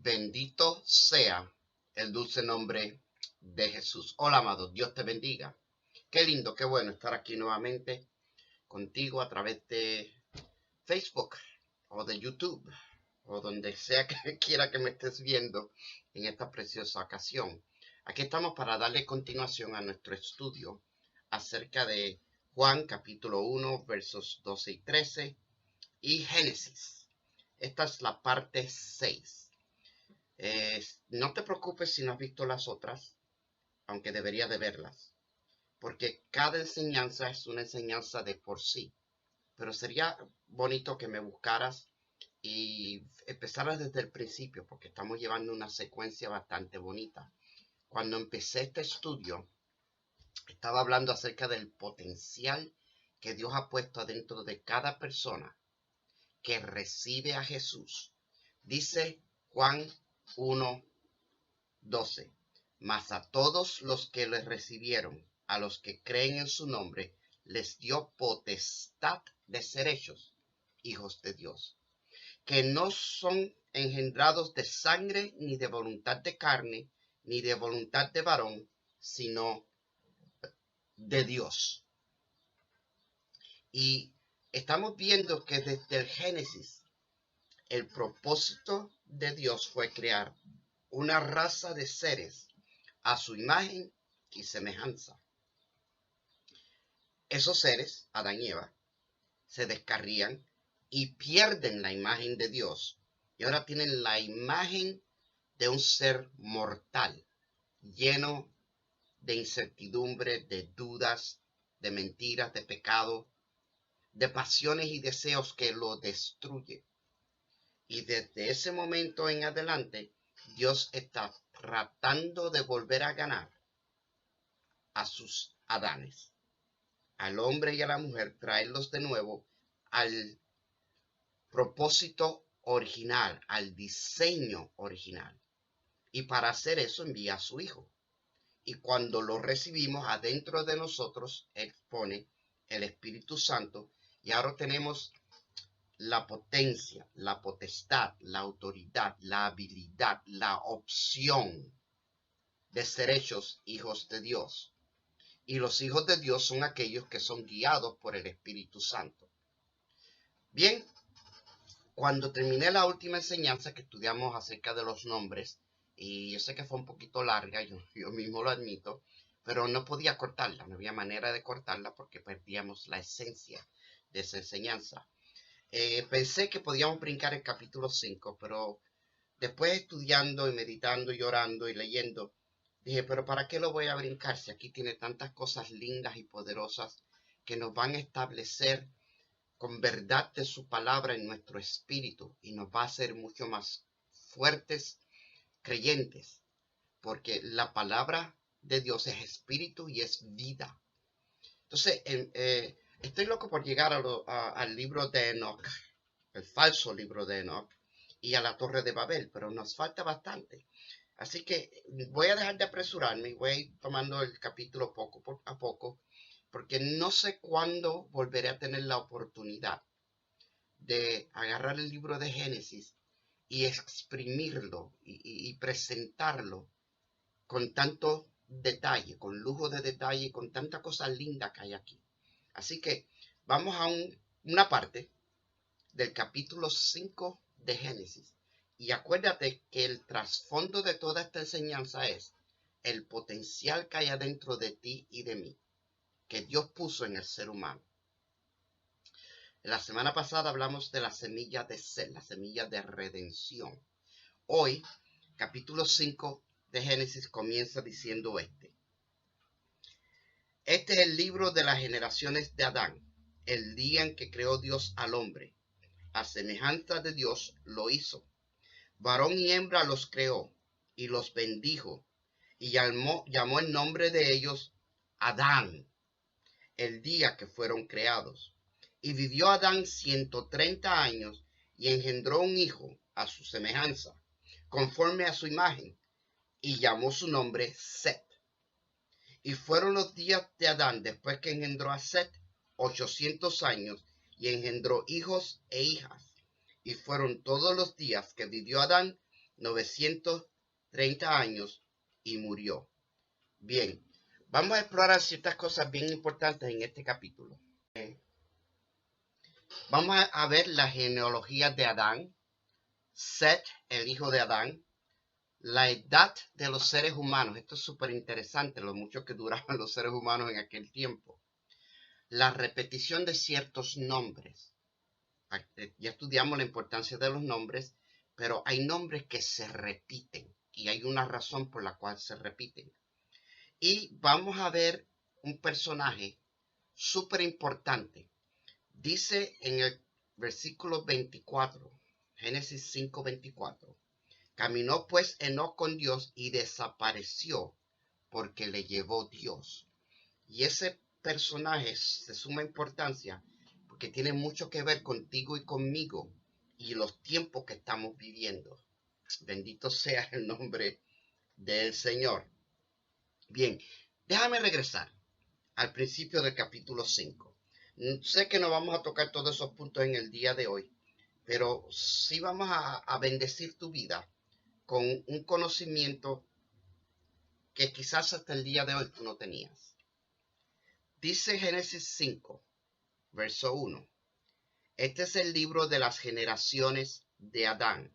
Bendito sea el dulce nombre de Jesús. Hola, amado, Dios te bendiga. Qué lindo, qué bueno estar aquí nuevamente contigo a través de Facebook o de YouTube o donde sea que quiera que me estés viendo en esta preciosa ocasión. Aquí estamos para darle continuación a nuestro estudio acerca de Juan capítulo 1 versos 12 y 13 y Génesis. Esta es la parte 6. No te preocupes si no has visto las otras, aunque debería de verlas, porque cada enseñanza es una enseñanza de por sí. Pero sería bonito que me buscaras y empezaras desde el principio, porque estamos llevando una secuencia bastante bonita. Cuando empecé este estudio, estaba hablando acerca del potencial que Dios ha puesto adentro de cada persona que recibe a Jesús. Dice Juan 1:12. Mas a todos los que le recibieron, a los que creen en su nombre, les dio potestad de ser hechos hijos de Dios, que no son engendrados de sangre, ni de voluntad de carne, ni de voluntad de varón, sino de Dios. Y estamos viendo que desde el Génesis, el propósito de Dios fue crear una raza de seres a su imagen y semejanza. Esos seres, Adán y Eva, se descarrían y pierden la imagen de Dios. Y ahora tienen la imagen de un ser mortal, lleno de incertidumbre, de dudas, de mentiras, de pecado, de pasiones y deseos que lo destruyen. Y desde ese momento en adelante, Dios está tratando de volver a ganar a sus Adanes, al hombre y a la mujer, traerlos de nuevo al propósito original, al diseño original. Y para hacer eso envía a su Hijo. Y cuando lo recibimos adentro de nosotros, Él pone el Espíritu Santo y ahora tenemos la potencia, la potestad, la autoridad, la habilidad, la opción de ser hechos hijos de Dios. Y los hijos de Dios son aquellos que son guiados por el Espíritu Santo. Bien, cuando terminé la última enseñanza que estudiamos acerca de los nombres, y yo sé que fue un poquito larga, yo mismo lo admito, pero no podía cortarla, no había manera de cortarla porque perdíamos la esencia de esa enseñanza. Pensé que podíamos brincar el capítulo 5, pero después estudiando y meditando y orando y leyendo, dije, pero ¿para qué lo voy a brincar si aquí tiene tantas cosas lindas y poderosas que nos van a establecer con verdad de su palabra en nuestro espíritu y nos va a hacer mucho más fuertes creyentes? Porque la palabra de Dios es espíritu y es vida. Entonces, estoy loco por llegar al libro de Enoch, el falso libro de Enoch, y a la Torre de Babel, pero nos falta bastante. Así que voy a dejar de apresurarme y voy a ir tomando el capítulo poco a poco, porque no sé cuándo volveré a tener la oportunidad de agarrar el libro de Génesis y exprimirlo y presentarlo con tanto detalle, con lujo de detalle, con tanta cosa linda que hay aquí. Así que vamos a una parte del capítulo 5 de Génesis. Y acuérdate que el trasfondo de toda esta enseñanza es el potencial que hay adentro de ti y de mí, que Dios puso en el ser humano. La semana pasada hablamos de la semilla de ser, la semilla de redención. Hoy, capítulo 5 de Génesis comienza diciendo Este es el libro de las generaciones de Adán, el día en que creó Dios al hombre. A semejanza de Dios lo hizo. Varón y hembra los creó y los bendijo y llamó el nombre de ellos Adán, el día que fueron creados. Y vivió Adán 130 años y engendró un hijo a su semejanza, conforme a su imagen, y llamó su nombre Set. Y fueron los días de Adán después que engendró a Set 800 años y engendró hijos e hijas. Y fueron todos los días que vivió Adán 930 años y murió. Bien, vamos a explorar ciertas cosas bien importantes en este capítulo. Vamos a ver la genealogía de Adán, Set, el hijo de Adán, la edad de los seres humanos. Esto es súper interesante, lo mucho que duraban los seres humanos en aquel tiempo. La repetición de ciertos nombres. Ya estudiamos la importancia de los nombres, pero hay nombres que se repiten y hay una razón por la cual se repiten. Y vamos a ver un personaje súper importante. Dice en el versículo 24, Génesis 5:24, caminó pues Enoc con Dios y desapareció porque le llevó Dios. Y ese personaje es de suma importancia porque tiene mucho que ver contigo y conmigo y los tiempos que estamos viviendo. Bendito sea el nombre del Señor. Bien, déjame regresar al principio del capítulo 5. Sé que no vamos a tocar todos esos puntos en el día de hoy, pero sí vamos a bendecir tu vida con un conocimiento que quizás hasta el día de hoy tú no tenías. Dice Génesis 5, verso 1. Este es el libro de las generaciones de Adán.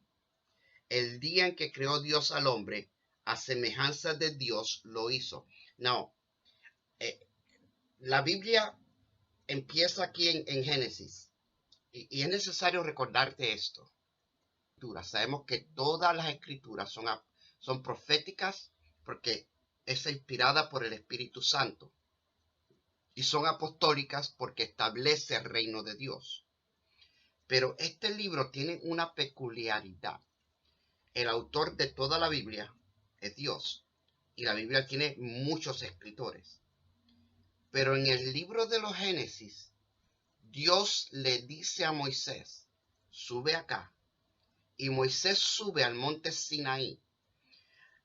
El día en que creó Dios al hombre, a semejanza de Dios lo hizo. No, la Biblia empieza aquí en Génesis. Y es necesario recordarte esto. Sabemos que todas las escrituras son proféticas porque es inspirada por el Espíritu Santo. Y son apostólicas porque establece el reino de Dios. Pero este libro tiene una peculiaridad. El autor de toda la Biblia es Dios. Y la Biblia tiene muchos escritores. Pero en el libro de los Génesis, Dios le dice a Moisés, sube acá. Y Moisés sube al monte Sinaí.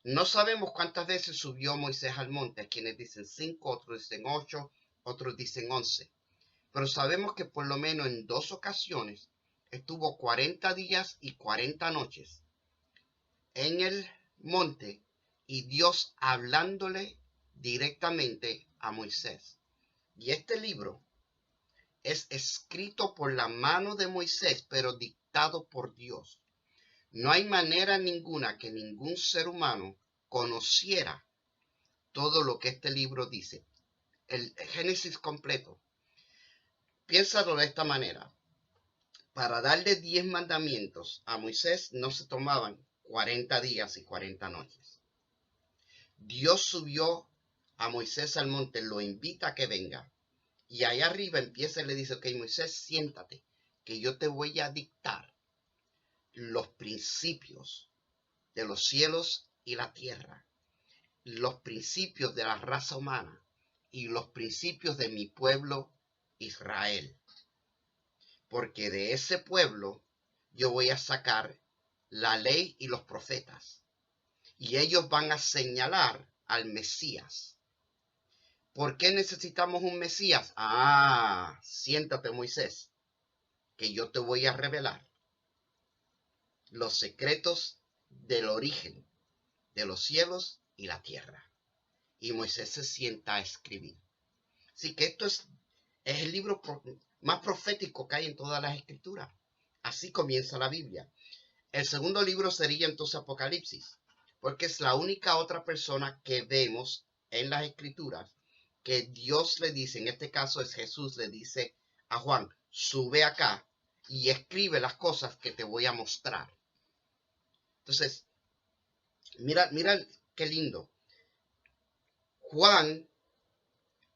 No sabemos cuántas veces subió Moisés al monte. Hay quienes dicen 5, otros dicen 8, otros dicen 11. Pero sabemos que por lo menos en 2 ocasiones estuvo 40 días y 40 noches en el monte y Dios hablándole directamente a Moisés. Y este libro es escrito por la mano de Moisés, pero dictado por Dios. No hay manera ninguna que ningún ser humano conociera todo lo que este libro dice. El Génesis completo. Piénsalo de esta manera. Para darle 10 mandamientos a Moisés no se tomaban 40 días y 40 noches. Dios subió a Moisés al monte, lo invita a que venga. Y allá arriba empieza y le dice, ok, Moisés, siéntate, que yo te voy a dictar los principios de los cielos y la tierra, los principios de la raza humana y los principios de mi pueblo Israel. Porque de ese pueblo yo voy a sacar la ley y los profetas. Y ellos van a señalar al Mesías. ¿Por qué necesitamos un Mesías? Siéntate, Moisés, que yo te voy a revelar los secretos del origen de los cielos y la tierra. Y Moisés se sienta a escribir. Así que esto es el libro más profético que hay en todas las escrituras. Así comienza la Biblia. El segundo libro sería entonces Apocalipsis, porque es la única otra persona que vemos en las escrituras que Dios le dice, en este caso es Jesús, le dice a Juan, sube acá y escribe las cosas que te voy a mostrar. Entonces, mira qué lindo. Juan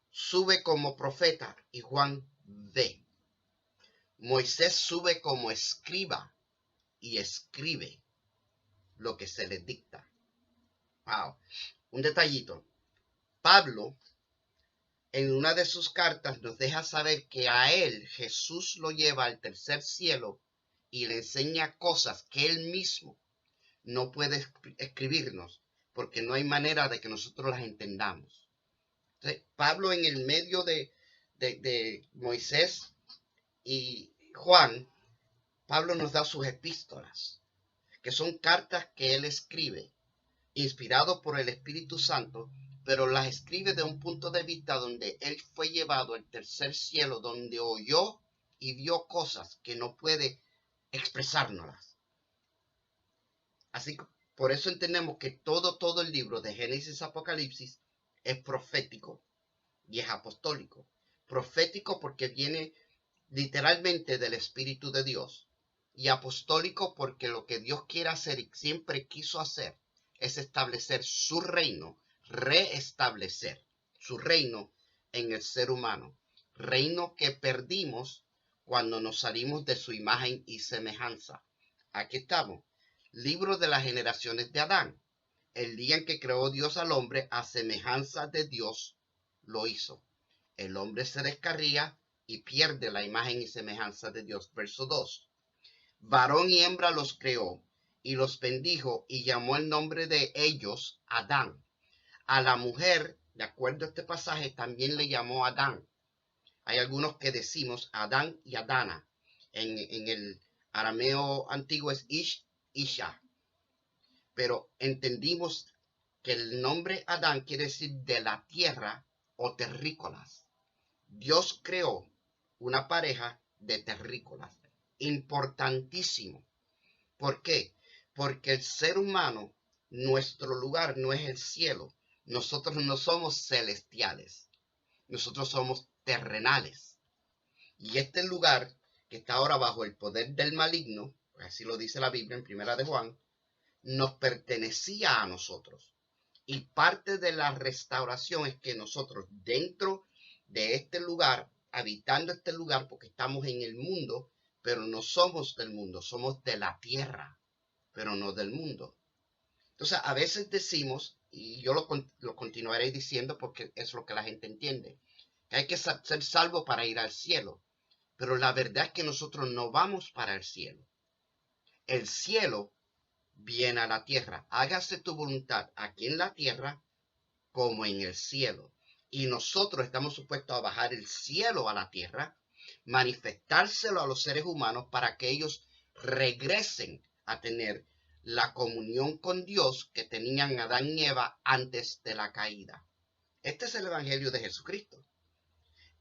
sube como profeta y Juan ve. Moisés sube como escriba y escribe lo que se le dicta. Wow. Un detallito. Pablo, en una de sus cartas, nos deja saber que a él Jesús lo lleva al tercer cielo y le enseña cosas que él mismo no puede escribirnos, porque no hay manera de que nosotros las entendamos. Entonces, Pablo, en el medio de Moisés y Juan, Pablo nos da sus epístolas, que son cartas que él escribe, inspirado por el Espíritu Santo, pero las escribe de un punto de vista donde él fue llevado al tercer cielo, donde oyó y vio cosas que no puede expresárnoslas. Así que por eso entendemos que todo el libro de Génesis Apocalipsis es profético y es apostólico. Profético porque viene literalmente del Espíritu de Dios, y apostólico porque lo que Dios quiere hacer y siempre quiso hacer es establecer su reino, reestablecer su reino en el ser humano, reino que perdimos cuando nos salimos de su imagen y semejanza. Aquí estamos, libro de las generaciones de Adán. El día en que creó Dios al hombre, a semejanza de Dios lo hizo. El hombre se descarría y pierde la imagen y semejanza de Dios. Verso 2. Varón y hembra los creó y los bendijo y llamó el nombre de ellos Adán. A la mujer, de acuerdo a este pasaje, también le llamó Adán. Hay algunos que decimos Adán y Adana. En el arameo antiguo es Ish, Isha. Pero entendimos que el nombre Adán quiere decir de la tierra o terrícolas. Dios creó una pareja de terrícolas. Importantísimo. ¿Por qué? Porque el ser humano, nuestro lugar no es el cielo. Nosotros no somos celestiales. Nosotros somos terrenales. Y este lugar que está ahora bajo el poder del maligno, así lo dice la Biblia en Primera de Juan, nos pertenecía a nosotros. Y parte de la restauración es que nosotros dentro de este lugar, habitando este lugar, porque estamos en el mundo, pero no somos del mundo, somos de la tierra, pero no del mundo. Entonces, a veces decimos, y yo lo continuaré diciendo porque es lo que la gente entiende, que hay que ser salvo para ir al cielo. Pero la verdad es que nosotros no vamos para el cielo. El cielo viene a la tierra. Hágase tu voluntad aquí en la tierra como en el cielo. Y nosotros estamos supuestos a bajar el cielo a la tierra, manifestárselo a los seres humanos para que ellos regresen a tener la comunión con Dios que tenían Adán y Eva antes de la caída. Este es el Evangelio de Jesucristo.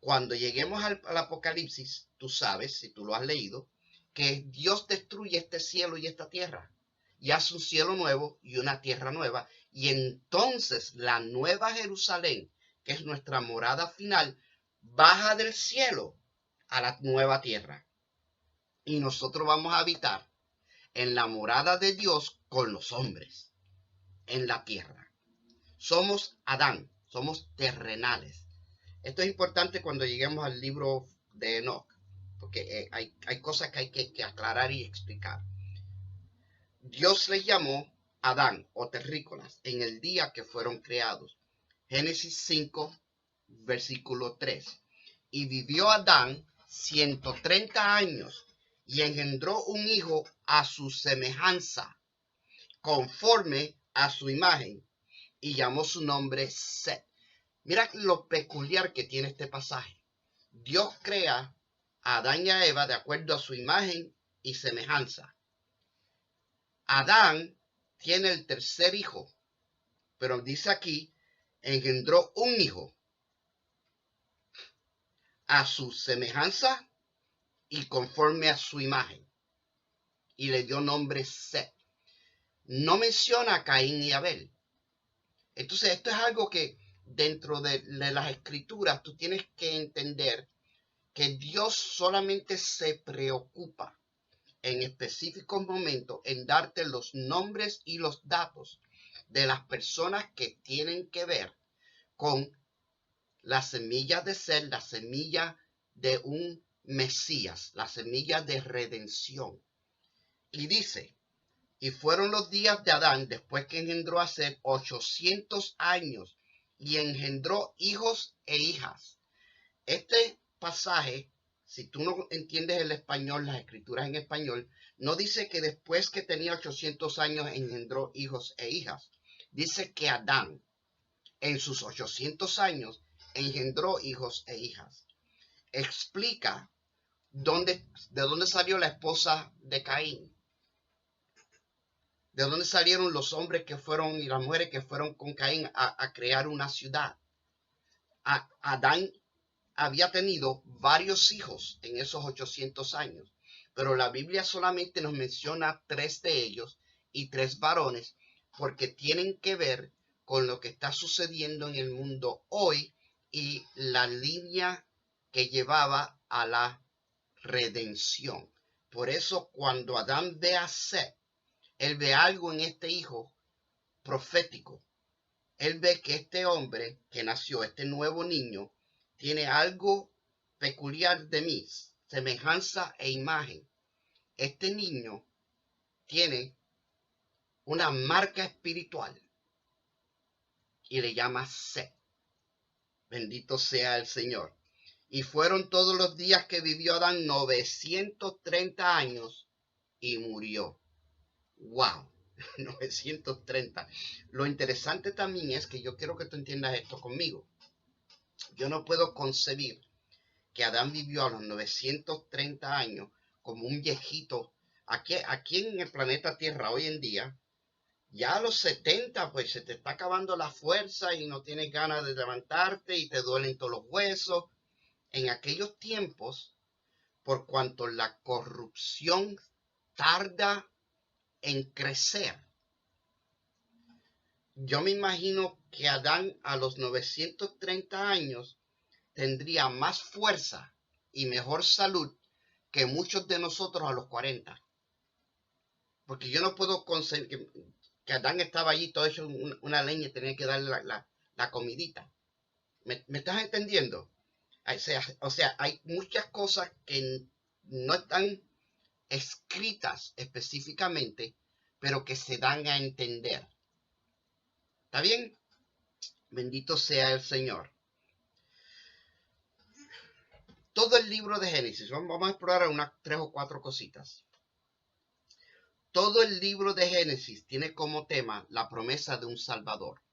Cuando lleguemos al Apocalipsis, tú sabes, si tú lo has leído, que Dios destruye este cielo y esta tierra y hace un cielo nuevo y una tierra nueva. Y entonces la nueva Jerusalén, que es nuestra morada final, baja del cielo a la nueva tierra. Y nosotros vamos a habitar en la morada de Dios con los hombres, en la tierra. Somos Adán, somos terrenales. Esto es importante cuando lleguemos al libro de Enoch, porque hay cosas que hay que aclarar y explicar. Dios les llamó Adán o terrícolas en el día que fueron creados. Génesis 5, versículo 3. Y vivió Adán 130 años y engendró un hijo a su semejanza, conforme a su imagen, y llamó su nombre Set. Mira lo peculiar que tiene este pasaje. Dios crea a Adán y a Eva de acuerdo a su imagen y semejanza. Adán tiene el tercer hijo, pero dice aquí, engendró un hijo a su semejanza y conforme a su imagen, y le dio nombre Set. No menciona a Caín y Abel. Entonces esto es algo que dentro de las escrituras tú tienes que entender que Dios solamente se preocupa en específicos momentos en darte los nombres y los datos de las personas que tienen que ver con la semilla de ser, la semilla de un Mesías, la semilla de redención. Y dice, y fueron los días de Adán después que engendró a Set 800 años y engendró hijos e hijas. Este pasaje, si tú no entiendes el español, las escrituras en español, no dice que después que tenía 800 años engendró hijos e hijas. Dice que Adán, en sus 800 años, engendró hijos e hijas. Explica de dónde salió la esposa de Caín. ¿De dónde salieron los hombres que fueron y las mujeres que fueron con Caín a crear una ciudad? Adán había tenido varios hijos en esos 800 años, pero la Biblia solamente nos menciona 3 de ellos y 3 varones, porque tienen que ver con lo que está sucediendo en el mundo hoy y la línea que llevaba a la redención. Por eso cuando Adán ve a Set, él ve algo en este hijo profético. Él ve que este hombre que nació, este nuevo niño, tiene algo peculiar de mí, semejanza e imagen. Este niño tiene una marca espiritual y le llama Set. Bendito sea el Señor. Y fueron todos los días que vivió Adán 930 años y murió. ¡Wow! 930. Lo interesante también es que yo quiero que tú entiendas esto conmigo. Yo no puedo concebir que Adán vivió a los 930 años como un viejito. Aquí en el planeta Tierra hoy en día, ya a los 70 pues se te está acabando la fuerza y no tienes ganas de levantarte y te duelen todos los huesos. En aquellos tiempos, por cuanto la corrupción tarda en crecer, yo me imagino que Adán a los 930 años tendría más fuerza y mejor salud que muchos de nosotros a los 40. Porque yo no puedo concebir que Adán estaba allí todo hecho una leña y tenía que darle la comidita. ¿Me estás entendiendo? O sea, hay muchas cosas que no están escritas específicamente, pero que se dan a entender. ¿Está bien? Bendito sea el Señor. Todo el libro de Génesis, vamos a explorar unas 3 o 4 cositas. Todo el libro de Génesis tiene como tema la promesa de un Salvador.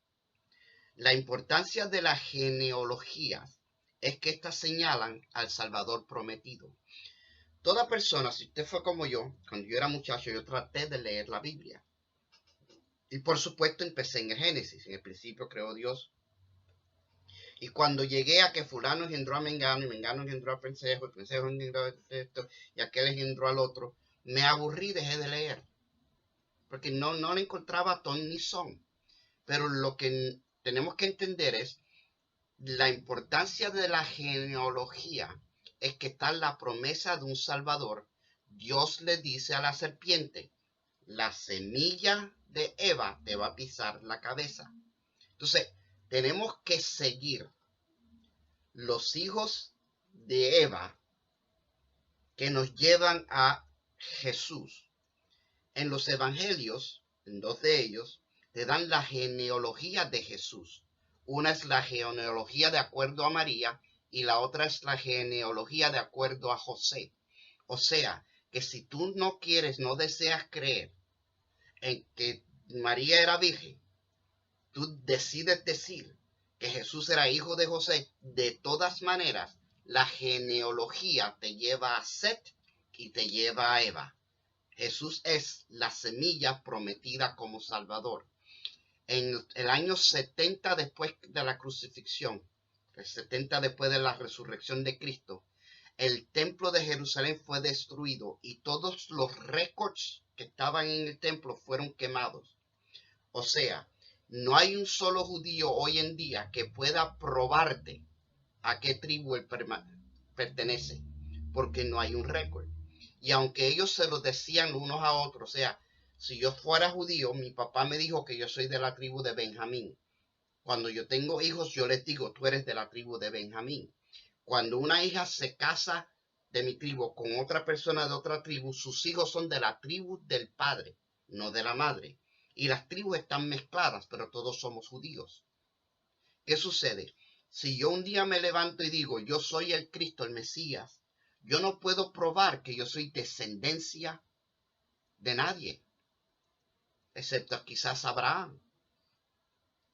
La importancia de las genealogías es que estas señalan al Salvador prometido. Toda persona, si usted fue como yo, cuando yo era muchacho, yo traté de leer la Biblia. Y por supuesto empecé en el Génesis. En el principio creó Dios. Y cuando llegué a que fulano engendró a Mengano, y Mengano engendró a Pensejo, y Pensejo engendró a esto, y aquel engendró al otro, me aburrí, dejé de leer. Porque no le encontraba ton ni son. Pero lo que tenemos que entender es la importancia de la genealogía. Es que está la promesa de un Salvador. Dios le dice a la serpiente, la semilla de Eva te va a pisar la cabeza. Entonces, tenemos que seguir los hijos de Eva que nos llevan a Jesús. En los evangelios, en 2 de ellos, te dan la genealogía de Jesús. Una es la genealogía de acuerdo a María y la otra es la genealogía de acuerdo a José. O sea, que si tú no quieres, no deseas creer en que María era virgen, tú decides decir que Jesús era hijo de José, de todas maneras, la genealogía te lleva a Set y te lleva a Eva. Jesús es la semilla prometida como Salvador. En el año 70 después de la crucifixión, el 70 después de la resurrección de Cristo, el templo de Jerusalén fue destruido y todos los récords que estaban en el templo fueron quemados. O sea, no hay un solo judío hoy en día que pueda probarte a qué tribu él pertenece, porque no hay un récord. Y aunque ellos se lo decían unos a otros, o sea, si yo fuera judío, mi papá me dijo que yo soy de la tribu de Benjamín. Cuando yo tengo hijos, yo les digo, tú eres de la tribu de Benjamín. Cuando una hija se casa de mi tribu con otra persona de otra tribu, sus hijos son de la tribu del padre, no de la madre. Y las tribus están mezcladas, pero todos somos judíos. ¿Qué sucede? Si yo un día me levanto y digo, yo soy el Cristo, el Mesías, yo no puedo probar que yo soy descendencia de nadie, excepto quizás Abraham.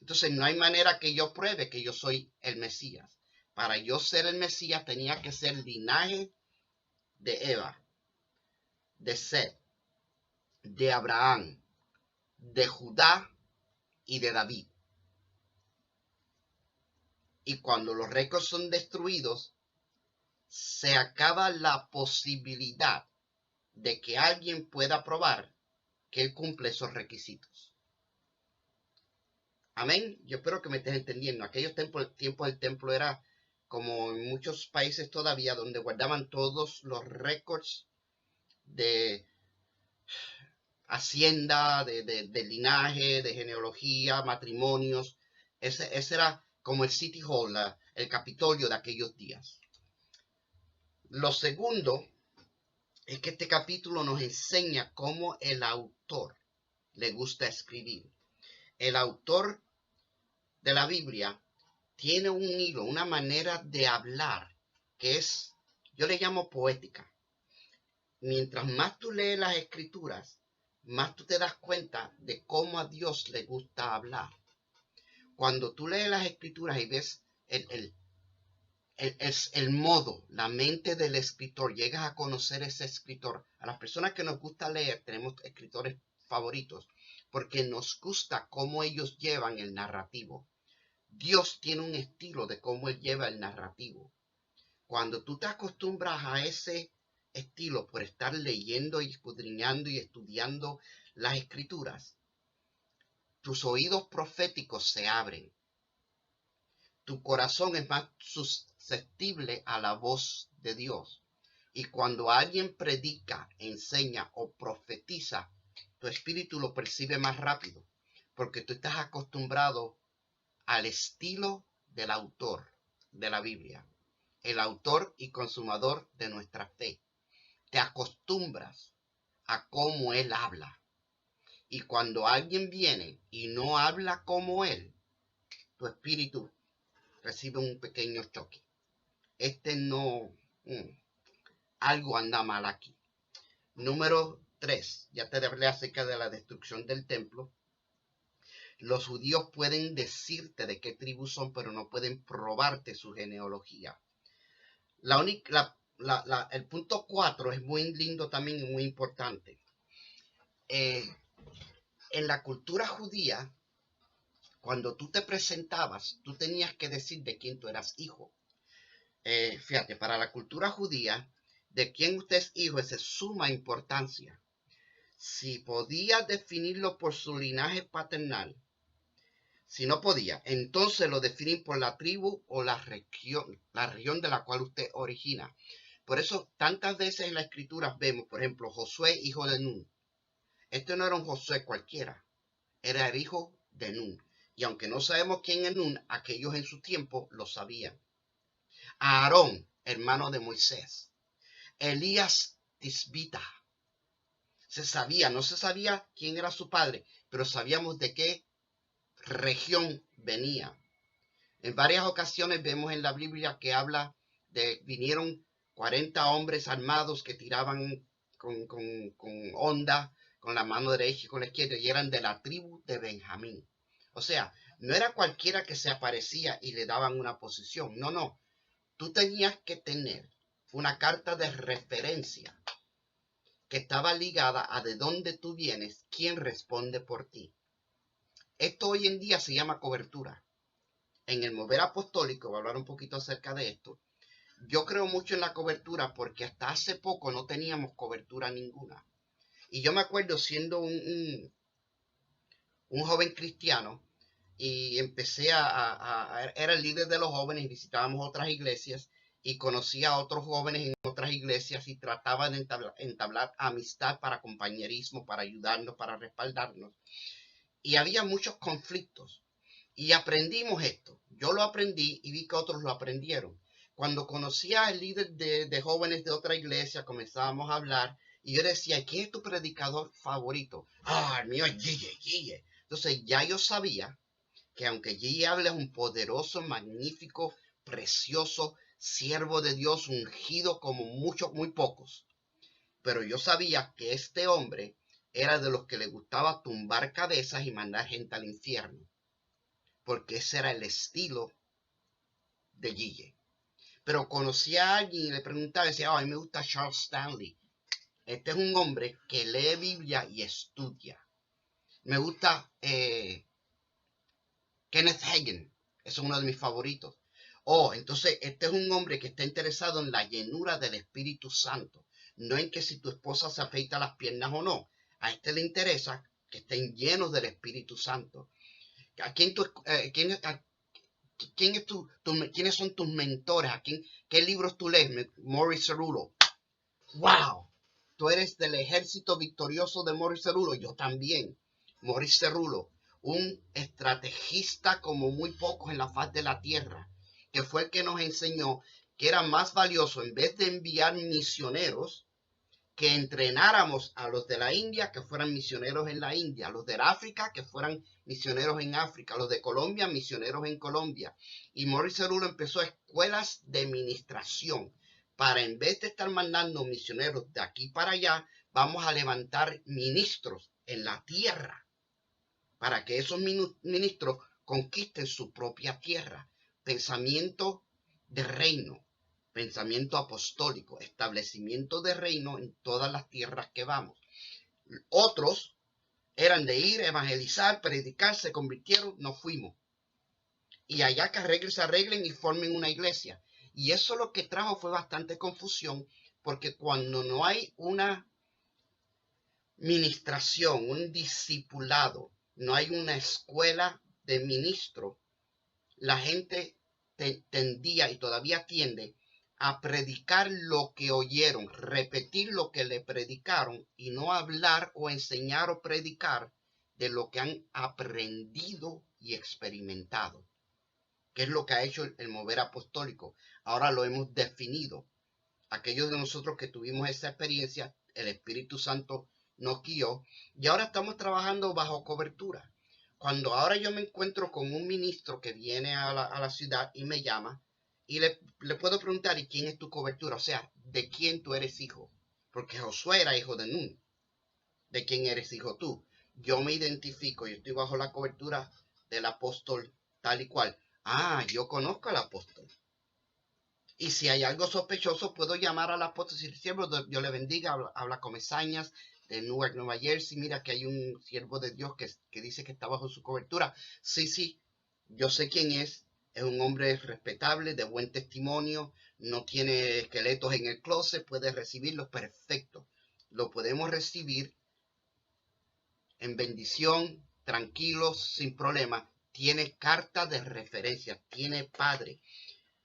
Entonces no hay manera que yo pruebe que yo soy el Mesías. Para yo ser el Mesías tenía que ser el linaje de Eva, de Set, de Abraham, de Judá y de David. Y cuando los récords son destruidos, se acaba la posibilidad de que alguien pueda probar que él cumple esos requisitos. Amén. Yo espero que me estés entendiendo. Aquellos tiempos del templo era como en muchos países todavía, donde guardaban todos los récords de hacienda, de linaje, de genealogía, matrimonios. Ese era como el City Hall, el Capitolio de aquellos días. Lo segundo es que este capítulo nos enseña cómo el autor le gusta escribir. El autor de la Biblia tiene un hilo, una manera de hablar que es, yo le llamo poética. Mientras más tú lees las escrituras, más tú te das cuenta de cómo a Dios le gusta hablar. Cuando tú lees las escrituras y ves el modo, la mente del escritor, llegas a conocer ese escritor. A las personas que nos gusta leer, tenemos escritores favoritos, porque nos gusta cómo ellos llevan el narrativo. Dios tiene un estilo de cómo Él lleva el narrativo. Cuando tú te acostumbras a ese estilo por estar leyendo y escudriñando y estudiando las escrituras, tus oídos proféticos se abren. Tu corazón es más susceptible a la voz de Dios. Y cuando alguien predica, enseña o profetiza, tu espíritu lo percibe más rápido, porque tú estás acostumbrado al estilo del autor de la Biblia, el autor y consumador de nuestra fe. Te acostumbras a cómo él habla. Y cuando alguien viene y no habla como él, tu espíritu recibe un pequeño choque. Algo anda mal aquí. Número 3, ya te hablé acerca de la destrucción del templo. Los judíos pueden decirte de qué tribu son, pero no pueden probarte su genealogía. El punto 4 es muy lindo también y muy importante. En la cultura judía, cuando tú te presentabas, tú tenías que decir de quién tú eras hijo. Fíjate, para la cultura judía, de quién usted es hijo es de suma importancia. Si podía definirlo por su linaje paternal, si no podía, entonces lo definen por la tribu o la región de la cual usted origina. Por eso, tantas veces en la escritura vemos, por ejemplo, Josué, hijo de Nun. Este no era un Josué cualquiera, era el hijo de Nun. Y aunque no sabemos quién es Nun, aquellos en su tiempo lo sabían. Aarón, hermano de Moisés. Elías Tisbita. No se sabía quién era su padre, pero sabíamos de qué región venía. En varias ocasiones vemos en la Biblia que habla vinieron 40 hombres armados que tiraban con honda, con la mano derecha y con la izquierda, y eran de la tribu de Benjamín. O sea, no era cualquiera que se aparecía y le daban una posición. No. Tú tenías que tener una carta de referencia que estaba ligada a de dónde tú vienes, quién responde por ti. Esto hoy en día se llama cobertura. En el mover apostólico, voy a hablar un poquito acerca de esto. Yo creo mucho en la cobertura porque hasta hace poco no teníamos cobertura ninguna. Y yo me acuerdo siendo un joven cristiano y empecé era el líder de los jóvenes y visitábamos otras iglesias y conocía a otros jóvenes en otras iglesias y trataba de entablar amistad para compañerismo, para ayudarnos, para respaldarnos. Y había muchos conflictos. Y aprendimos esto. Yo lo aprendí y vi que otros lo aprendieron. Cuando conocía al líder de jóvenes de otra iglesia, comenzábamos a hablar y yo decía, ¿quién es tu predicador favorito? El mío es Guille. Entonces ya yo sabía que aunque Guille habla es un poderoso, magnífico, precioso siervo de Dios, ungido como muchos, muy pocos. Pero yo sabía que este hombre era de los que le gustaba tumbar cabezas y mandar gente al infierno. Porque ese era el estilo de Guille. Pero conocí a alguien y le preguntaba, decía, a mí me gusta Charles Stanley. Este es un hombre que lee Biblia y estudia. Me gusta Kenneth Hagin, es uno de mis favoritos. Oh, entonces este es un hombre que está interesado en la llenura del Espíritu Santo, no en que si tu esposa se afeita las piernas o no. A este le interesa que estén llenos del Espíritu Santo. ¿A quién tú, quiénes son tus mentores? ¿Qué libros tú lees? Morris Cerullo. ¡Wow! Tú eres del ejército victorioso de Morris Cerullo. Yo también. Morris Cerullo, un estrategista como muy pocos en la faz de la tierra, que fue el que nos enseñó que era más valioso, en vez de enviar misioneros, que entrenáramos a los de la India que fueran misioneros en la India, a los de África que fueran misioneros en África, a los de Colombia misioneros en Colombia. Y Morris Cerullo empezó escuelas de ministración para, en vez de estar mandando misioneros de aquí para allá, vamos a levantar ministros en la tierra para que esos ministros conquisten su propia tierra. Pensamiento de reino, pensamiento apostólico, establecimiento de reino en todas las tierras que vamos. Otros eran de ir, evangelizar, predicar, se convirtieron, nos fuimos. Y allá que se arreglen y formen una iglesia. Y eso lo que trajo fue bastante confusión, porque cuando no hay una ministración, un discipulado, no hay una escuela de ministro, la gente tendía y todavía tiende a predicar lo que oyeron, repetir lo que le predicaron y no hablar o enseñar o predicar de lo que han aprendido y experimentado, que es lo que ha hecho el mover apostólico. Ahora lo hemos definido. Aquellos de nosotros que tuvimos esa experiencia, el Espíritu Santo nos guió y ahora estamos trabajando bajo cobertura. Cuando ahora yo me encuentro con un ministro que viene a la ciudad y me llama y le puedo preguntar, ¿y quién es tu cobertura? O sea, ¿de quién tú eres hijo? Porque Josué era hijo de Nun. ¿De quién eres hijo tú? Yo me identifico, yo estoy bajo la cobertura del apóstol tal y cual. Ah, yo conozco al apóstol. Y si hay algo sospechoso, puedo llamar al apóstol y decir, siervo, Dios le bendiga, habla Comesañas de Newark, Nueva Jersey, mira que hay un siervo de Dios que dice que está bajo su cobertura. Sí, yo sé quién es un hombre respetable, de buen testimonio, no tiene esqueletos en el closet, puede recibirlos, perfecto. Lo podemos recibir en bendición, tranquilos, sin problema. Tiene carta de referencia, tiene padre.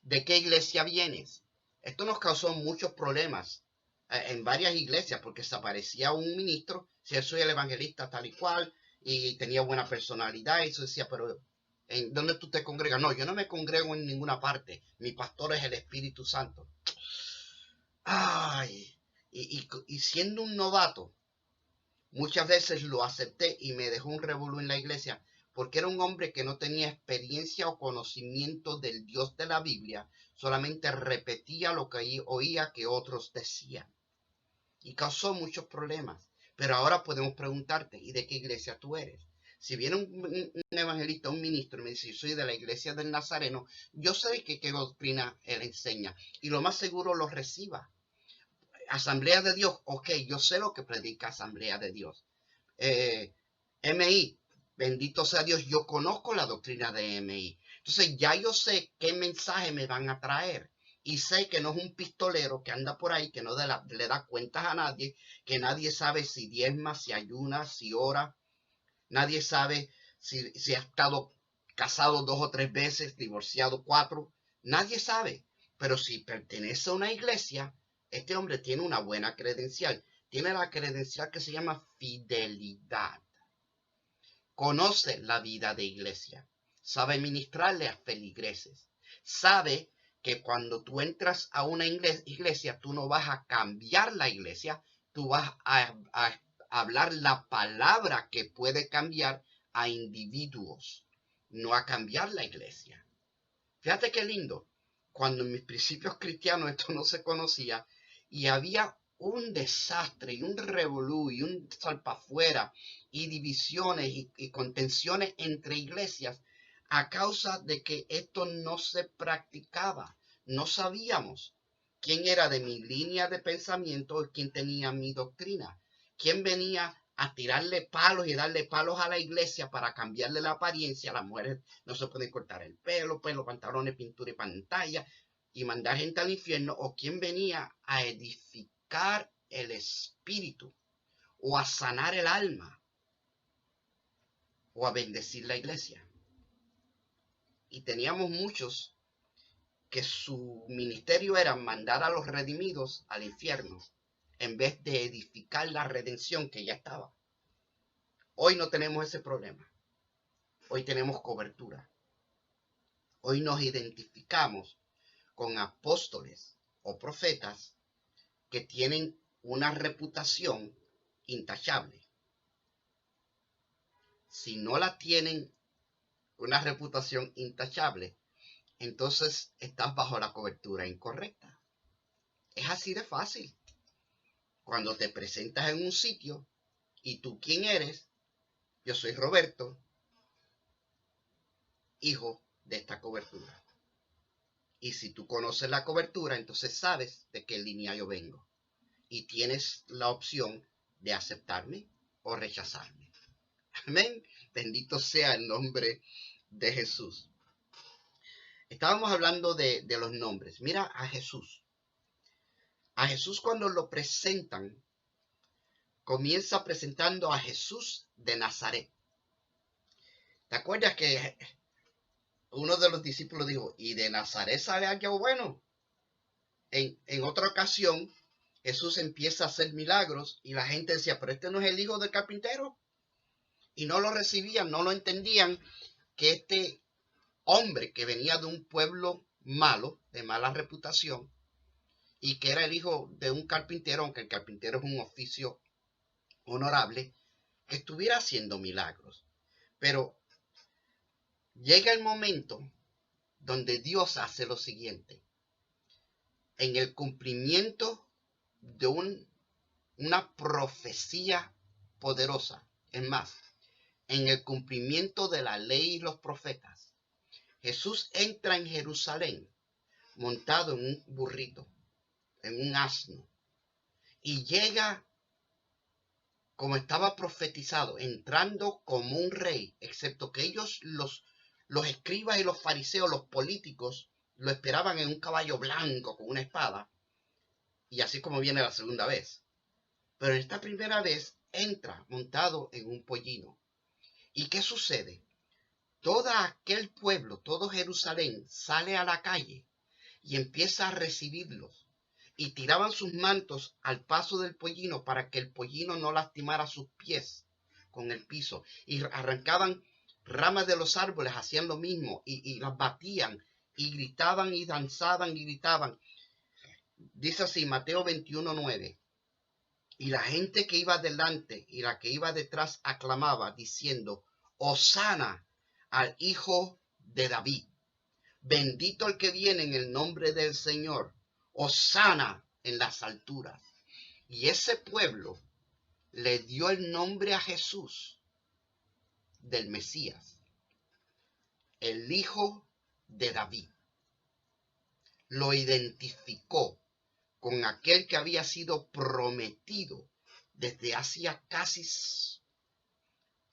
¿De qué iglesia vienes? Esto nos causó muchos problemas en varias iglesias porque se aparecía un ministro, si yo soy el evangelista tal y cual, y tenía buena personalidad, y eso decía, pero ¿en dónde tú te congregas? No, yo no me congrego en ninguna parte, mi pastor es el Espíritu Santo. Ay, y siendo un novato, muchas veces lo acepté y me dejó un revolú en la iglesia porque era un hombre que no tenía experiencia o conocimiento del Dios de la Biblia, solamente repetía lo que oía que otros decían y causó muchos problemas. Pero ahora podemos preguntarte, ¿y de qué iglesia tú eres? Si viene un evangelista, un ministro, y me dice, yo soy de la iglesia del Nazareno, yo sé qué doctrina él enseña y lo más seguro lo reciba. Asamblea de Dios, ok, yo sé lo que predica Asamblea de Dios. MI, bendito sea Dios, yo conozco la doctrina de MI. Entonces ya yo sé qué mensaje me van a traer. Y sé que no es un pistolero que anda por ahí, que no le da cuentas a nadie, que nadie sabe si diezma, si ayuna, si ora. Nadie sabe si ha estado casado 2 o 3 veces, divorciado 4. Nadie sabe. Pero si pertenece a una iglesia, este hombre tiene una buena credencial. Tiene la credencial que se llama fidelidad. Conoce la vida de iglesia. Sabe ministrarle a feligreses. Sabe que cuando tú entras a una iglesia, tú no vas a cambiar la iglesia, tú vas a hablar la palabra que puede cambiar a individuos, no a cambiar la iglesia. Fíjate qué lindo. Cuando en mis principios cristianos esto no se conocía y había un desastre y un revolú y un salpafuera y divisiones y contenciones entre iglesias a causa de que esto no se practicaba. No sabíamos quién era de mi línea de pensamiento y quién tenía mi doctrina. Quién venía a tirarle palos y darle palos a la iglesia para cambiarle la apariencia. Las mujeres no se pueden cortar el pelo, pues los pantalones, pintura y pantalla, y mandar gente al infierno. O quién venía a edificar el espíritu, o a sanar el alma, o a bendecir la iglesia. Y teníamos muchos que su ministerio era mandar a los redimidos al infierno, en vez de edificar la redención que ya estaba. Hoy no tenemos ese problema. Hoy tenemos cobertura. Hoy nos identificamos con apóstoles o profetas que tienen una reputación intachable. Si no la tienen una reputación intachable, entonces estás bajo la cobertura incorrecta. Es así de fácil. Cuando te presentas en un sitio y tú quién eres, yo soy Roberto, hijo de esta cobertura. Y si tú conoces la cobertura, entonces sabes de qué línea yo vengo. Y tienes la opción de aceptarme o rechazarme. Amén. Bendito sea el nombre de Jesús. Estábamos hablando de los nombres. Mira a Jesús. A Jesús cuando lo presentan, comienza presentando a Jesús de Nazaret. ¿Te acuerdas que uno de los discípulos dijo, ¿y de Nazaret sale algo bueno? En otra ocasión, Jesús empieza a hacer milagros y la gente decía, pero este no es el hijo del carpintero. Y no lo recibían, no lo entendían, que este hombre que venía de un pueblo malo, de mala reputación, y que era el hijo de un carpintero, aunque el carpintero es un oficio honorable, que estuviera haciendo milagros. Pero llega el momento donde Dios hace lo siguiente. En el cumplimiento de una profecía poderosa, es más, en el cumplimiento de la ley y los profetas, Jesús entra en Jerusalén montado en un burrito, en un asno, y llega como estaba profetizado, entrando como un rey, excepto que ellos, los escribas y los fariseos, los políticos, lo esperaban en un caballo blanco con una espada, y así como viene la segunda vez. Pero en esta primera vez entra montado en un pollino. ¿Y qué sucede? Todo aquel pueblo, todo Jerusalén, sale a la calle y empieza a recibirlos. Y tiraban sus mantos al paso del pollino para que el pollino no lastimara sus pies con el piso. Y arrancaban ramas de los árboles, hacían lo mismo y las batían y gritaban y danzaban y gritaban. Dice así, Mateo 21:9. Y la gente que iba delante y la que iba detrás aclamaba diciendo, Hosana al Hijo de David. Bendito el que viene en el nombre del Señor. Hosana en las alturas. Y ese pueblo le dio el nombre a Jesús del Mesías, el Hijo de David. Lo identificó con aquel que había sido prometido desde hacía casi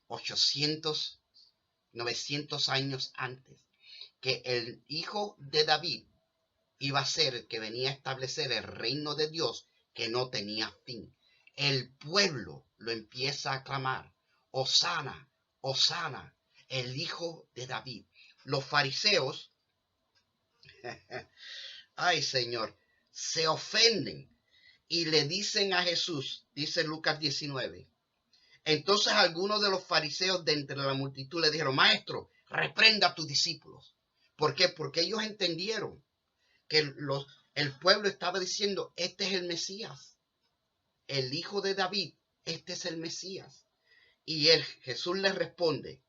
800, 900 años antes, que el Hijo de David iba a ser el que venía a establecer el reino de Dios que no tenía fin. El pueblo lo empieza a aclamar, Hosana, Hosana, el Hijo de David. Los fariseos, ay Señor, se ofenden y le dicen a Jesús, dice Lucas 19. Entonces algunos de los fariseos de entre la multitud le dijeron, Maestro, reprenda a tus discípulos. ¿Por qué? Porque ellos entendieron que el pueblo estaba diciendo, este es el Mesías, el Hijo de David, este es el Mesías. Y Jesús les responde,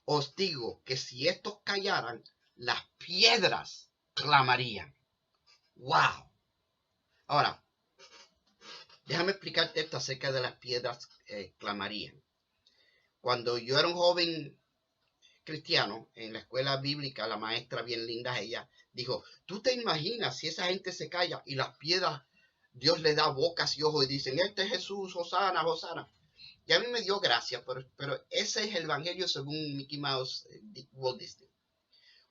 os digo que si estos callaran, las piedras clamarían. ¡Wow! Ahora, déjame explicarte esto acerca de las piedras clamarían. Cuando yo era un joven cristiano, en la escuela bíblica, la maestra bien linda, ella dijo, ¿tú te imaginas si esa gente se calla y las piedras, Dios le da bocas y ojos y dicen, este es Jesús, Hosana, Hosana? Y a mí me dio gracia, pero ese es el evangelio según Mickey Mouse, Walt Disney.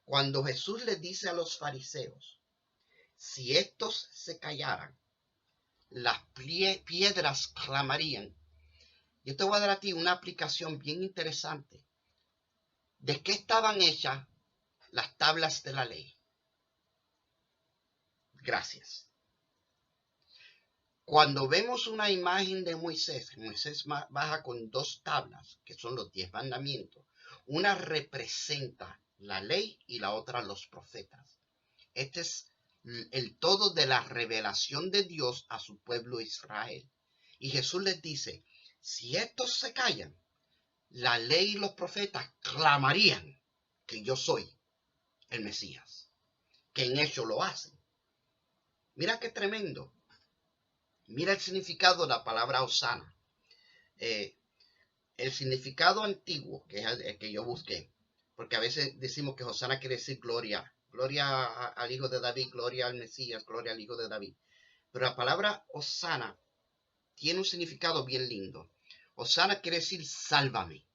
Cuando Jesús le dice a los fariseos, si estos se callaran, las piedras clamarían. Yo te voy a dar a ti una aplicación bien interesante. ¿De qué estaban hechas las tablas de la ley? Gracias. Cuando vemos una imagen de Moisés baja con 2 tablas, que son los 10 mandamientos. Una representa la ley y la otra los profetas. Este es el todo de la revelación de Dios a su pueblo Israel. Y Jesús les dice, si estos se callan, la ley y los profetas clamarían que yo soy el Mesías, que en hecho lo hacen. Mira qué tremendo. Mira el significado de la palabra Hosana. El significado antiguo, que es el que yo busqué, porque a veces decimos que Hosana quiere decir gloria. Gloria al Hijo de David, gloria al Mesías, gloria al Hijo de David. Pero la palabra Hosana tiene un significado bien lindo. Hosana quiere decir sálvame.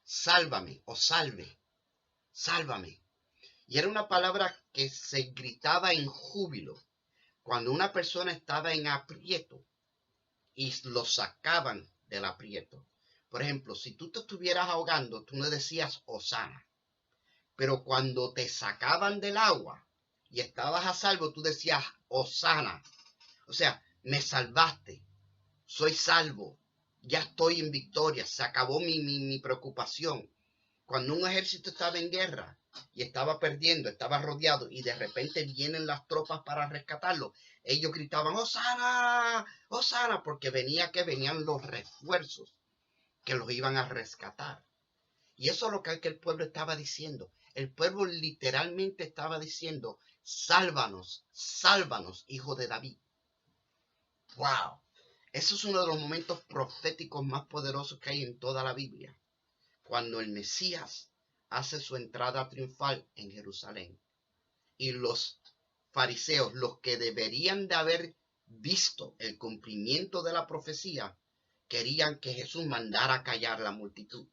Sálvame o salve. Sálvame. Y era una palabra que se gritaba en júbilo cuando una persona estaba en aprieto y lo sacaban del aprieto. Por ejemplo, si tú te estuvieras ahogando, tú no decías Hosana. Pero cuando te sacaban del agua y estabas a salvo, tú decías Hosana. O sea, me salvaste, soy salvo, ya estoy en victoria, se acabó mi preocupación. Cuando un ejército estaba en guerra y estaba perdiendo, estaba rodeado y de repente vienen las tropas para rescatarlo, ellos gritaban, ¡Hosana! ¡Hosana! Porque venían los refuerzos que los iban a rescatar. Y eso es lo que el pueblo estaba diciendo. El pueblo literalmente estaba diciendo, sálvanos, sálvanos, hijo de David. ¡Wow! Eso es uno de los momentos proféticos más poderosos que hay en toda la Biblia. Cuando el Mesías hace su entrada triunfal en Jerusalén. Y los fariseos, los que deberían de haber visto el cumplimiento de la profecía, querían que Jesús mandara callar la multitud.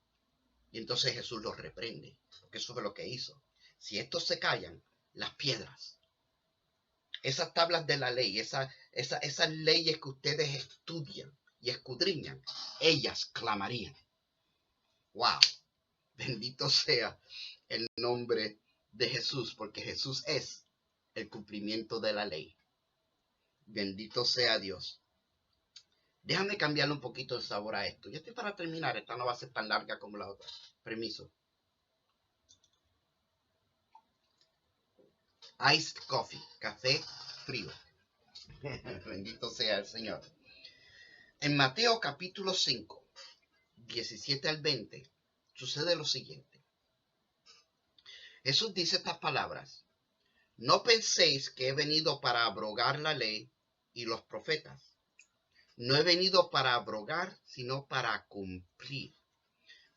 Y entonces Jesús los reprende, porque eso fue lo que hizo. Si estos se callan, las piedras, esas tablas de la ley, esas leyes que ustedes estudian y escudriñan, ellas clamarían. ¡Wow! Bendito sea el nombre de Jesús, porque Jesús es el cumplimiento de la ley. Bendito sea Dios. Déjame cambiarle un poquito el sabor a esto. Ya estoy para terminar. Esta no va a ser tan larga como la otra. Permiso. Iced coffee. Café frío. Bendito sea el Señor. En Mateo capítulo 5, 17 al 20, sucede lo siguiente. Jesús dice estas palabras. No penséis que he venido para abrogar la ley y los profetas. No he venido para abrogar, sino para cumplir.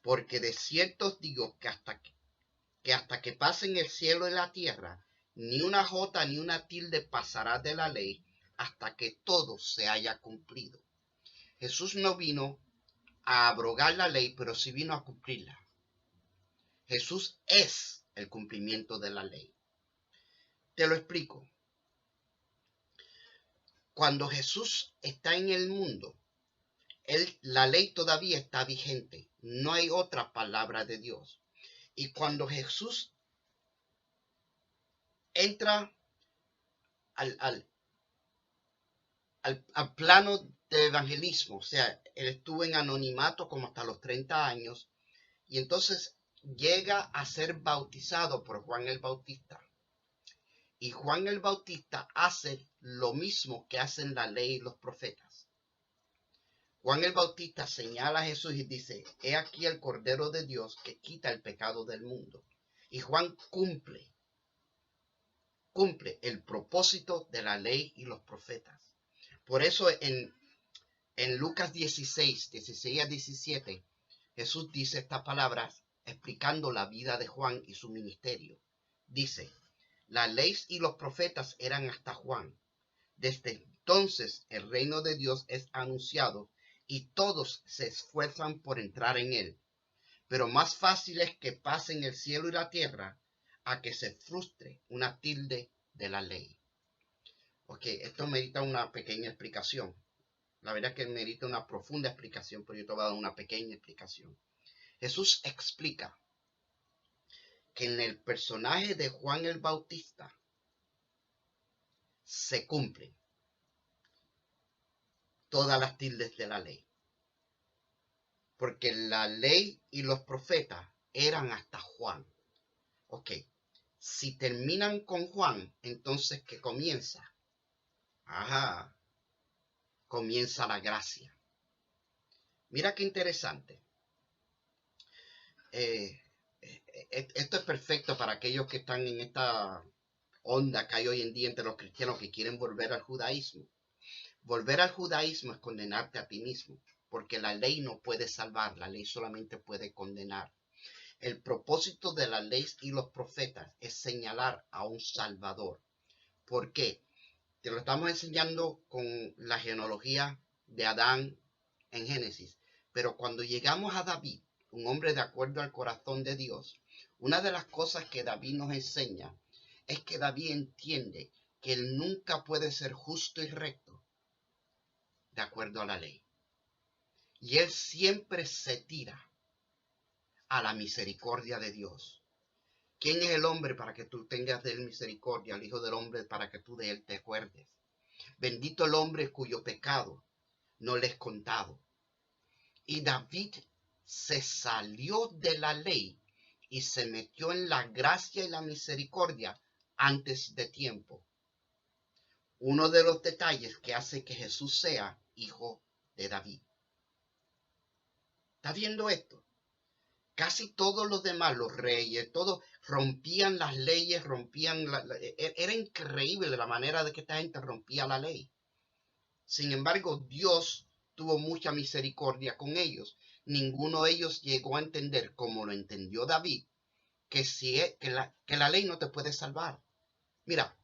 Porque de cierto os digo que hasta que pasen el cielo y la tierra, ni una jota ni una tilde pasará de la ley hasta que todo se haya cumplido. Jesús no vino a abrogar la ley, pero sí vino a cumplirla. Jesús es el cumplimiento de la ley. Te lo explico. Cuando Jesús está en el mundo, la ley todavía está vigente. No hay otra palabra de Dios. Y cuando Jesús entra al plano de evangelismo, o sea, él estuvo en anonimato como hasta los 30 años, y entonces llega a ser bautizado por Juan el Bautista. Y Juan el Bautista hace lo mismo que hacen la ley y los profetas. Juan el Bautista señala a Jesús y dice, he aquí el Cordero de Dios que quita el pecado del mundo. Y Juan cumple el propósito de la ley y los profetas. Por eso en Lucas 16 a 17, Jesús dice estas palabras explicando la vida de Juan y su ministerio. Dice, la ley y los profetas eran hasta Juan. Desde entonces el reino de Dios es anunciado y todos se esfuerzan por entrar en él. Pero más fácil es que pasen el cielo y la tierra a que se frustre una tilde de la ley. Ok, esto merita una pequeña explicación. La verdad es que merita una profunda explicación, pero yo te voy a dar una pequeña explicación. Jesús explica que en el personaje de Juan el Bautista se cumplen todas las tildes de la ley. Porque la ley y los profetas eran hasta Juan. Ok, si terminan con Juan, entonces ¿qué comienza? Ajá, comienza la gracia. Mira qué interesante. Esto es perfecto para aquellos que están en esta onda que hay hoy en día entre los cristianos que quieren volver al judaísmo. Volver al judaísmo es condenarte a ti mismo, porque la ley no puede salvar, la ley solamente puede condenar. El propósito de la ley y los profetas es señalar a un Salvador. ¿Por qué? Te lo estamos enseñando con la genealogía de Adán en Génesis. Pero cuando llegamos a David, un hombre de acuerdo al corazón de Dios, una de las cosas que David nos enseña es que David entiende que él nunca puede ser justo y recto de acuerdo a la ley. Y él siempre se tira a la misericordia de Dios. ¿Quién es el hombre para que tú tengas de él misericordia? El Hijo del Hombre para que tú de él te acuerdes. Bendito el hombre cuyo pecado no le es contado. Y David se salió de la ley y se metió en la gracia y la misericordia antes de tiempo. Uno de los detalles que hace que Jesús sea hijo de David. ¿Está viendo esto? Casi todos los demás, los reyes, todos rompían las leyes, era increíble la manera de que esta gente rompía la ley. Sin embargo, Dios tuvo mucha misericordia con ellos. Ninguno de ellos llegó a entender, como lo entendió David, que la ley no te puede salvar. Mira,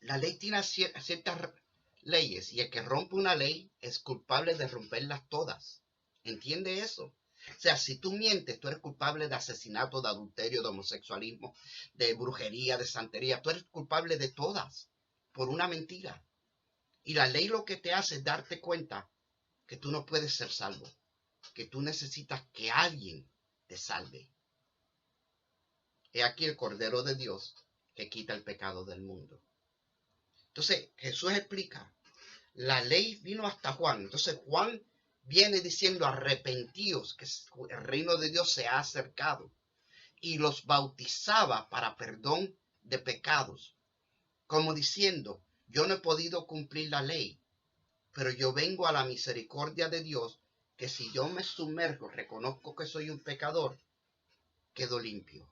la ley tiene ciertas leyes y el que rompe una ley es culpable de romperlas todas. ¿Entiende eso? O sea, si tú mientes, tú eres culpable de asesinato, de adulterio, de homosexualismo, de brujería, de santería. Tú eres culpable de todas por una mentira. Y la ley lo que te hace es darte cuenta que tú no puedes ser salvo, que tú necesitas que alguien te salve. He aquí el Cordero de Dios que quita el pecado del mundo. Entonces Jesús explica, la ley vino hasta Juan. Entonces Juan viene diciendo arrepentíos, que el reino de Dios se ha acercado. Y los bautizaba para perdón de pecados, como diciendo, yo no he podido cumplir la ley, pero yo vengo a la misericordia de Dios, que si yo me sumerjo, reconozco que soy un pecador, quedo limpio.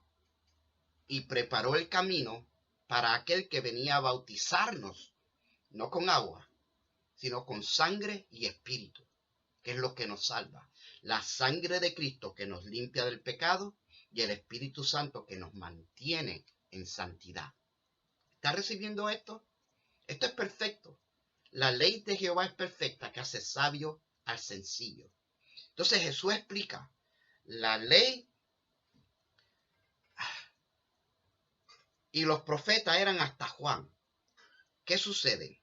Y preparó el camino para aquel que venía a bautizarnos, no con agua, sino con sangre y espíritu, que es lo que nos salva. La sangre de Cristo que nos limpia del pecado y el Espíritu Santo que nos mantiene en santidad. ¿Estás recibiendo esto? Esto es perfecto. La ley de Jehová es perfecta, que hace sabio al sencillo. Entonces Jesús explica, la ley y los profetas eran hasta Juan. ¿Qué sucede?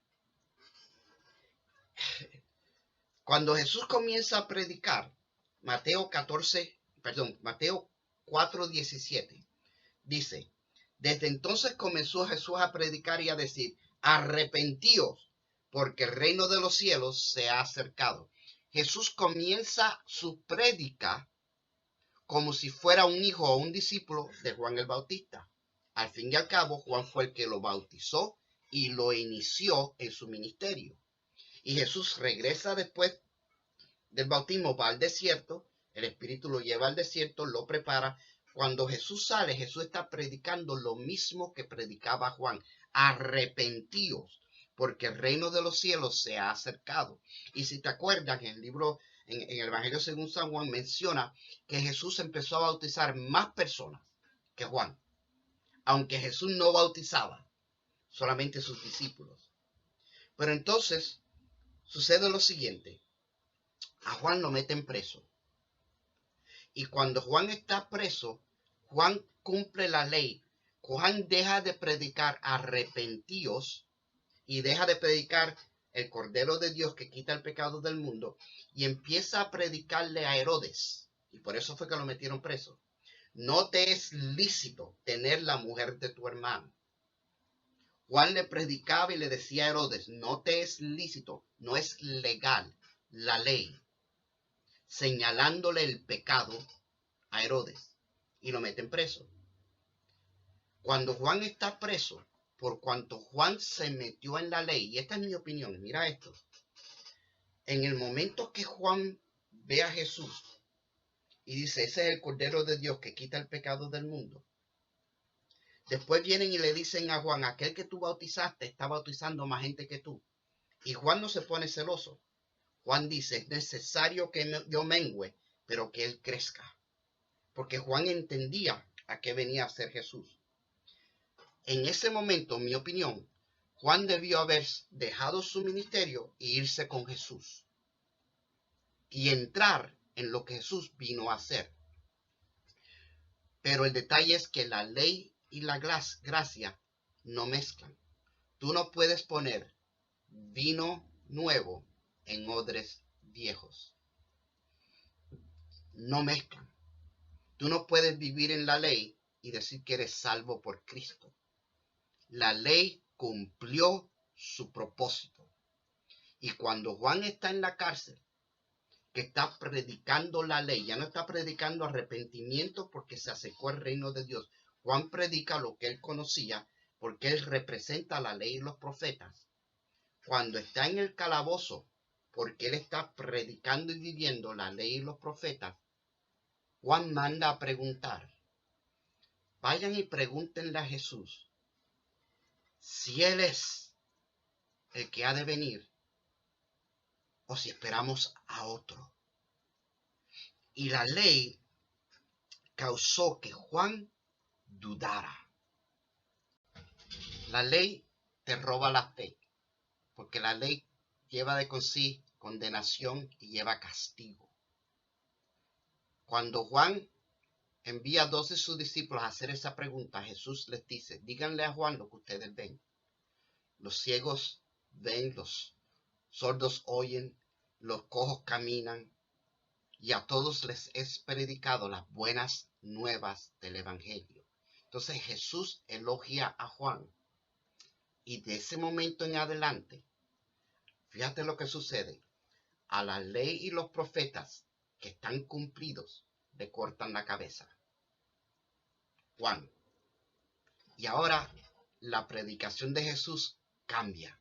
Cuando Jesús comienza a predicar, Mateo 4:17, dice, desde entonces comenzó Jesús a predicar y a decir, arrepentíos, porque el reino de los cielos se ha acercado. Jesús comienza su prédica como si fuera un hijo o un discípulo de Juan el Bautista. Al fin y al cabo, Juan fue el que lo bautizó y lo inició en su ministerio. Y Jesús regresa después del bautismo, va al desierto, el Espíritu lo lleva al desierto, lo prepara. Cuando Jesús sale, Jesús está predicando lo mismo que predicaba Juan. Arrepentíos, porque el reino de los cielos se ha acercado. Y si te acuerdas, en el libro, en el Evangelio según San Juan, menciona que Jesús empezó a bautizar más personas que Juan. Aunque Jesús no bautizaba, solamente sus discípulos. Pero entonces sucede lo siguiente. A Juan lo meten preso. Y cuando Juan está preso, Juan cumple la ley. Juan deja de predicar arrepentíos y deja de predicar el Cordero de Dios que quita el pecado del mundo y empieza a predicarle a Herodes. Y por eso fue que lo metieron preso. No te es lícito tener la mujer de tu hermano. Juan le predicaba y le decía a Herodes, no te es lícito, no es legal la ley, señalándole el pecado a Herodes y lo meten preso. Cuando Juan está preso, por cuanto Juan se metió en la ley, y esta es mi opinión, mira esto, en el momento que Juan ve a Jesús y dice, ese es el Cordero de Dios que quita el pecado del mundo, después vienen y le dicen a Juan, aquel que tú bautizaste está bautizando más gente que tú. Y Juan no se pone celoso. Juan dice, es necesario que yo mengüe, pero que él crezca. Porque Juan entendía a qué venía a ser Jesús. En ese momento, en mi opinión, Juan debió haber dejado su ministerio e irse con Jesús. Y entrar en lo que Jesús vino a hacer. Pero el detalle es que la ley y la gracia no mezclan. Tú no puedes poner vino nuevo en odres viejos. No mezclan. Tú no puedes vivir en la ley y decir que eres salvo por Cristo. La ley cumplió su propósito. Y cuando Juan está en la cárcel, que está predicando la ley, ya no está predicando arrepentimiento porque se acercó al reino de Dios. Juan predica lo que él conocía porque él representa la ley y los profetas. Cuando está en el calabozo, porque él está predicando y viviendo la ley y los profetas, Juan manda a preguntar. Vayan y pregúntenle a Jesús si él es el que ha de venir o si esperamos a otro. Y la ley causó que Juan dudara. La ley te roba la fe, porque la ley lleva de sí condenación y lleva castigo. Cuando Juan envía a 12 de sus discípulos a hacer esa pregunta, Jesús les dice, díganle a Juan lo que ustedes ven. Los ciegos ven, los sordos oyen, los cojos caminan, y a todos les es predicado las buenas nuevas del Evangelio. Entonces Jesús elogia a Juan, y de ese momento en adelante, fíjate lo que sucede, a la ley y los profetas que están cumplidos, le cortan la cabeza. Juan. Y ahora la predicación de Jesús cambia.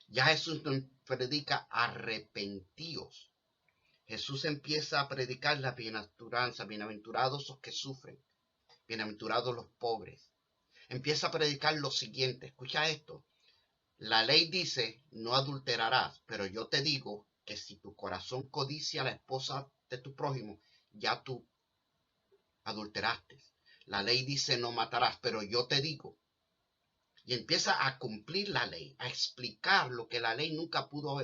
Ya Jesús no predica arrepentíos. Jesús empieza a predicar la bienaventuranza, bienaventurados los que sufren, bienaventurados los pobres. Empieza a predicar lo siguiente, escucha esto. La ley dice, no adulterarás, pero yo te digo que si tu corazón codicia a la esposa de tu prójimo, ya tú adulteraste. La ley dice, no matarás, pero yo te digo. Y empieza a cumplir la ley, a explicar lo que la ley nunca pudo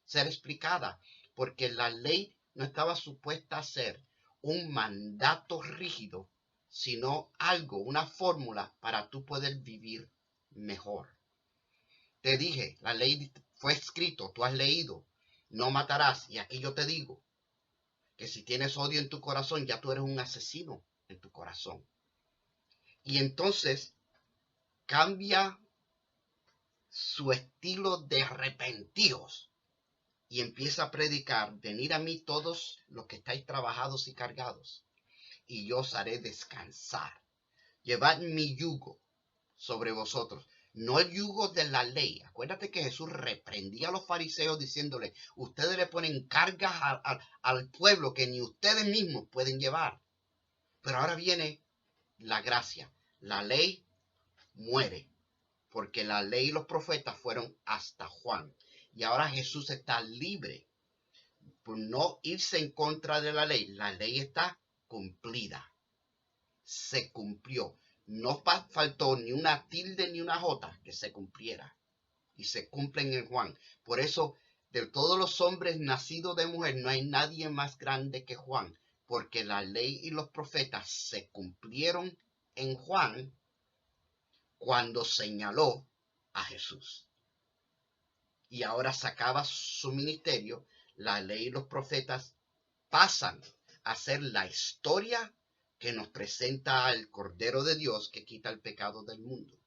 ser explicada, porque la ley no estaba supuesta a ser un mandato rígido, sino algo, una fórmula para tú poder vivir mejor. Te dije, la ley fue escrito, tú has leído, no matarás, y aquí yo te digo que si tienes odio en tu corazón, ya tú eres un asesino en tu corazón. Y entonces cambia su estilo de arrepentidos y empieza a predicar, venid a mí todos los que estáis trabajados y cargados, y yo os haré descansar. Llevad mi yugo sobre vosotros, no el yugo de la ley. Acuérdate que Jesús reprendía a los fariseos diciéndole, ustedes le ponen cargas al pueblo que ni ustedes mismos pueden llevar. Pero ahora viene la gracia. La ley muere, porque la ley y los profetas fueron hasta Juan. Y ahora Jesús está libre por no irse en contra de la ley. La ley está cumplida. Se cumplió. No faltó ni una tilde ni una jota que se cumpliera. Y se cumplen en Juan. Por eso de todos los hombres nacidos de mujer, no hay nadie más grande que Juan, porque la ley y los profetas se cumplieron en Juan cuando señaló a Jesús. Y ahora se acaba su ministerio, la ley y los profetas pasan a ser la historia que nos presenta al Cordero de Dios que quita el pecado del mundo.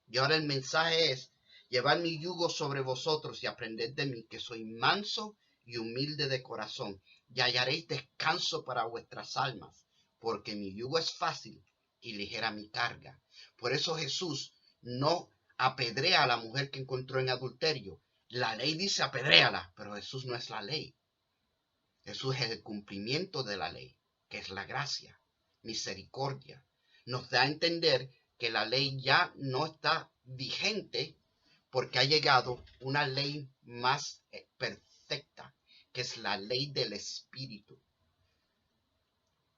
Y ahora el mensaje es: llevad mi yugo sobre vosotros y aprended de mí, que soy manso y humilde de corazón, y hallaréis descanso para vuestras almas, porque mi yugo es fácil y ligera mi carga. Por eso Jesús no apedrea a la mujer que encontró en adulterio. La ley dice apedréala, pero Jesús no es la ley. Jesús es el cumplimiento de la ley, que es la gracia, misericordia. Nos da a entender que la ley ya no está vigente porque ha llegado una ley más perfecta, que es la ley del Espíritu.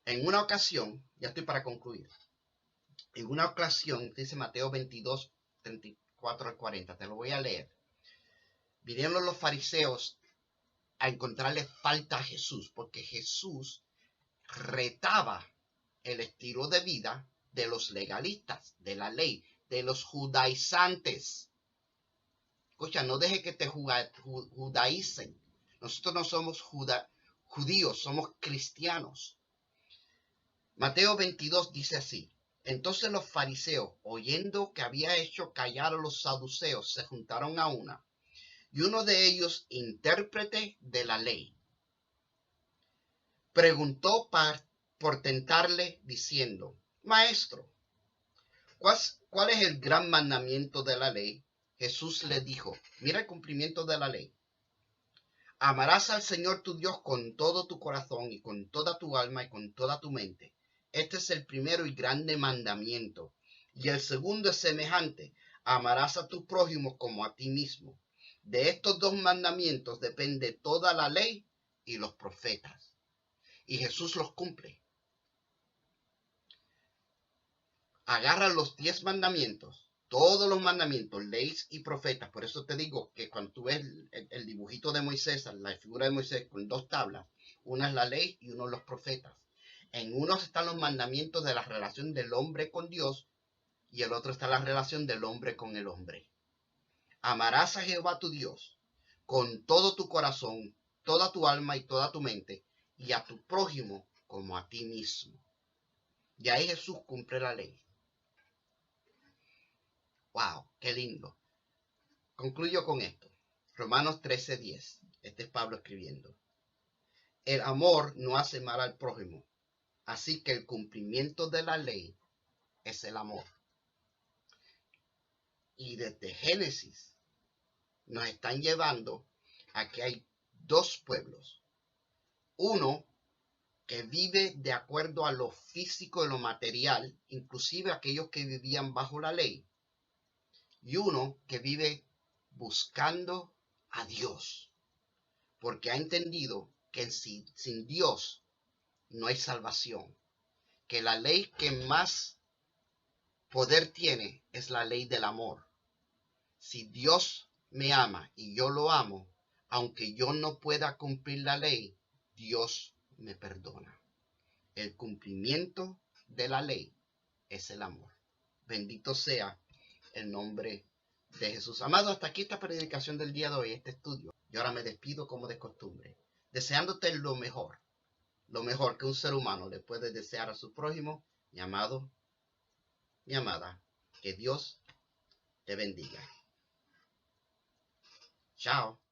En una ocasión, ya estoy para concluir, en una ocasión, dice Mateo 22, 34 al 40, te lo voy a leer. Vinieron los fariseos a encontrarle falta a Jesús, porque Jesús retaba el estilo de vida de los legalistas, de la ley, de los judaizantes. Escucha, no deje que te judaicen. Nosotros no somos judíos, somos cristianos. Mateo 22 dice así: entonces los fariseos, oyendo que había hecho callar a los saduceos, se juntaron a una. Y uno de ellos, intérprete de la ley, preguntó por tentarle, diciendo: Maestro, ¿cuál es el gran mandamiento de la ley? Jesús le dijo: mira el cumplimiento de la ley. Amarás al Señor tu Dios con todo tu corazón y con toda tu alma y con toda tu mente. Este es el primero y grande mandamiento. Y el segundo es semejante: amarás a tu prójimo como a ti mismo. De estos dos mandamientos depende toda la ley y los profetas. Y Jesús los cumple. Agarra los 10 mandamientos, todos los mandamientos, leyes y profetas. Por eso te digo que cuando tú ves el dibujito de Moisés, la figura de Moisés con 2 tablas, una es la ley y uno los profetas. En uno están los mandamientos de la relación del hombre con Dios y el otro está la relación del hombre con el hombre. Amarás a Jehová tu Dios con todo tu corazón, toda tu alma y toda tu mente, y a tu prójimo como a ti mismo. Y ahí Jesús cumple la ley. ¡Wow! ¡Qué lindo! Concluyo con esto. Romanos 13:10. Este es Pablo escribiendo. El amor no hace mal al prójimo. Así que el cumplimiento de la ley es el amor. Y desde Génesis nos están llevando a que hay 2 pueblos. Uno que vive de acuerdo a lo físico y lo material, inclusive aquellos que vivían bajo la ley. Y uno que vive buscando a Dios, porque ha entendido que sin Dios no hay salvación, que la ley que más poder tiene es la ley del amor. Si Dios me ama y yo lo amo, aunque yo no pueda cumplir la ley, Dios me perdona. El cumplimiento de la ley es el amor. Bendito sea el nombre de Jesús. Amado, hasta aquí esta predicación del día de hoy, este estudio. Y ahora me despido como de costumbre, deseándote lo mejor que un ser humano le puede desear a su prójimo. Mi amado, mi amada, que Dios te bendiga. Chao.